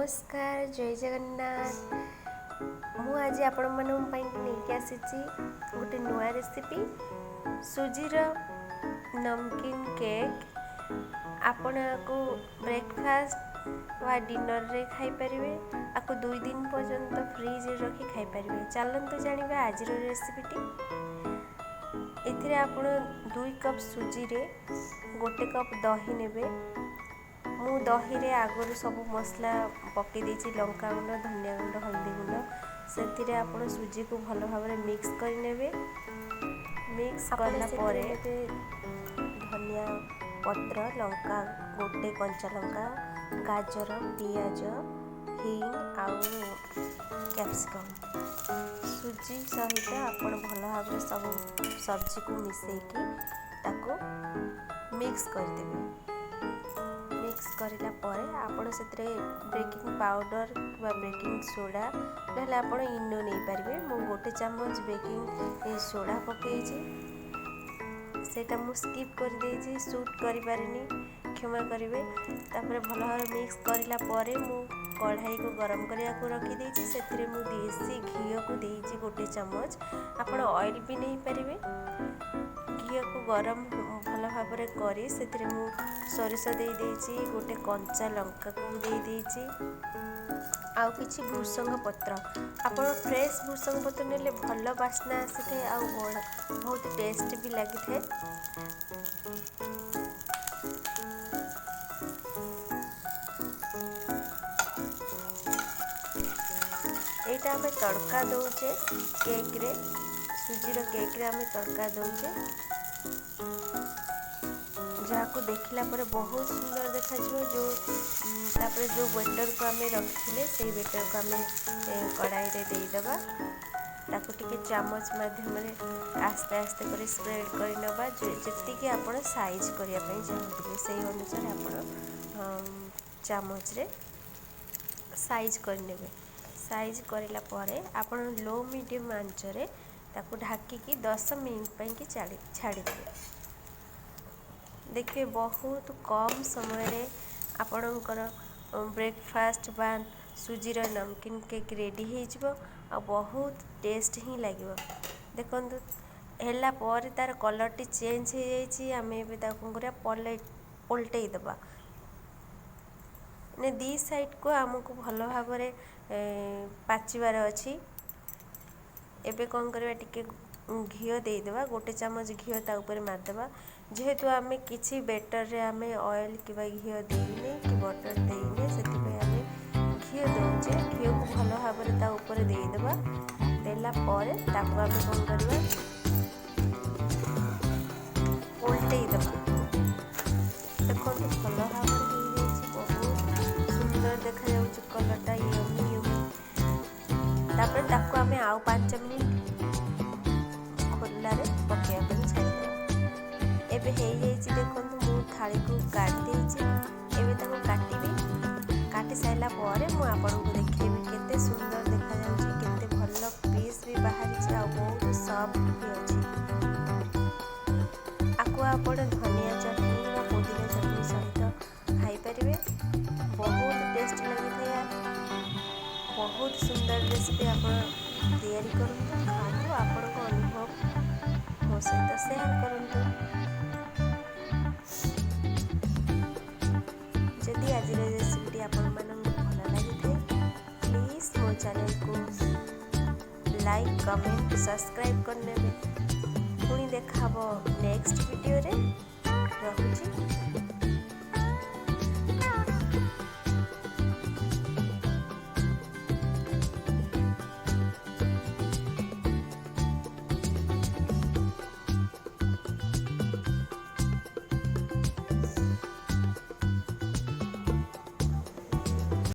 नमस्कार जय जगन्नाथ। मु आज आपण मानक नहीं आसी गोटे नुआ रेसिपी सुजीर नमकीन केक। आपण को ब्रेकफास्ट वा डिनर रे खाई परिवे, आपको 2 दिन पर्यंत फ्रिज रखी खाई परिवे। चलंतु जानिबा आज रेसिपीटी। एथिरे आपण 2 कप सुजी रे 1 कप दही नेबे। मु दही रे आगुरी सब मसला पकई देछि, लंका गुंड, धनिया गुंड, हल्दी गुंड। से आपण सुजी को भल भाव मिक्स कर नेबे। मिक्स करला परे धनिया पत्र, लंका, गोटे कंचा लंका, गाजर, पियाज, हिंग आउ कैप्सिकम, सुजी सहित आपण भल भाव सब सब्जी को मिसेकी ताको मिक्स कर देबे। मिक्स करला परे आपण सेतरे बेकिंग पाउडर बा बेकिंग सोडा नहले आपण इनो नहीं पारिबे। मु 1 चम्मच बेकिंग सोडा पकई छी, सेटा मु स्किप कर देछि, शूट करि पारिनी, क्षमा करिवे। तापर भल भाव मिक्स करला परे मु कढ़ाई को गरम करिया को रखी देछि। सेतरे मु देसी घी को देछि 1 चम्मच। आपण ऑयल भी नहीं पारिबे। घी को गरम भल भाव करी सेतरे मु सोरिष दे देछि, गोटे कंचा लंका को दे देछि, आउ किछि भृषंग पत्र। आपण फ्रेश भृषंग पत्र नेले भल बास्ना आसी थे, आउ बहुत टेस्ट भी लगी थे। एटा हमें तड़का दौचे केक रे, सुजीर केक रे हमें तड़का दौचे, जहाँ को देखला पर बहुत सुंदर देखा जो तापर जो बेटर को आमे रखिले से बेटर को आमे कढ़ाई रे दे दबा। ताको टिके चामच माध्यम रे आस्ते आस्ते कर स्प्रेड कर नबा। जति कि आपण साइज करिया पई चाहथिले सेही अनुसार आपण चामच रे साइज कर नेबे। साइज करला परे आपण लो मीडियम आंच रे ताको ढाकी की 10 मिनिट पई की छाड़ी देबे। देखिए बहुत कम समय रे आपणकर ब्रेकफास्ट बा सुजीर नमकीन केक रेडी हो जिवो, आ बहुत टेस्ट ही लगे। देखंतु हेला पर तार कलर टी चेंज हो जाइए। आम पलटई दबा ने दी साइड को आमको भल भाव पाचिबार अच्छी। एबे कौन करवा टिके घी देदेबा, 1 चम्मच घी ता ऊपर मारदेबा। जेहेतु आमे किछि बेटर रे आमे ऑयल कि घी देने कि बटर देने, से आमे घी दौचे। घी को भल भाव ता ऊपर देदेबा। देला परे ताको आमे कौन करवा उल्टई दबा। देखो भल भाव बहुत सुंदर देखा जाउछि कलरटा यम्मी यम्मी। तापर ताको आमे आउ 5 मिनिट खोला रे पकेया पर छाड़ी। एबे हे जाइछि देखंतु मु थाली को काट देछि। एबे ताको काटिबी। काटी साइला परे मु आपन को देखैबी केते सुंदर देखा जाउछि, केते भल पीस भी बाहरी छै, आ बहुत सॉफ्ट भी अछि। आको आपण धनिया चटनी वा पुदीना चटनी सहित खाई परिवे। बहुत टेस्ट लगी थे। बहुत सुंदर रेसिपी आपण तैयारी करंतु, खातु आपण को अनुभव मो सहित शेयर करंतु। जदि आज रेसिपी आपण मानक भल लगी थे, प्लीज मो चैनल को लाइक, कमेंट, सब्सक्राइब करने में। पुणी देखा नेक्स्ट वीडियो रे। रहुछि।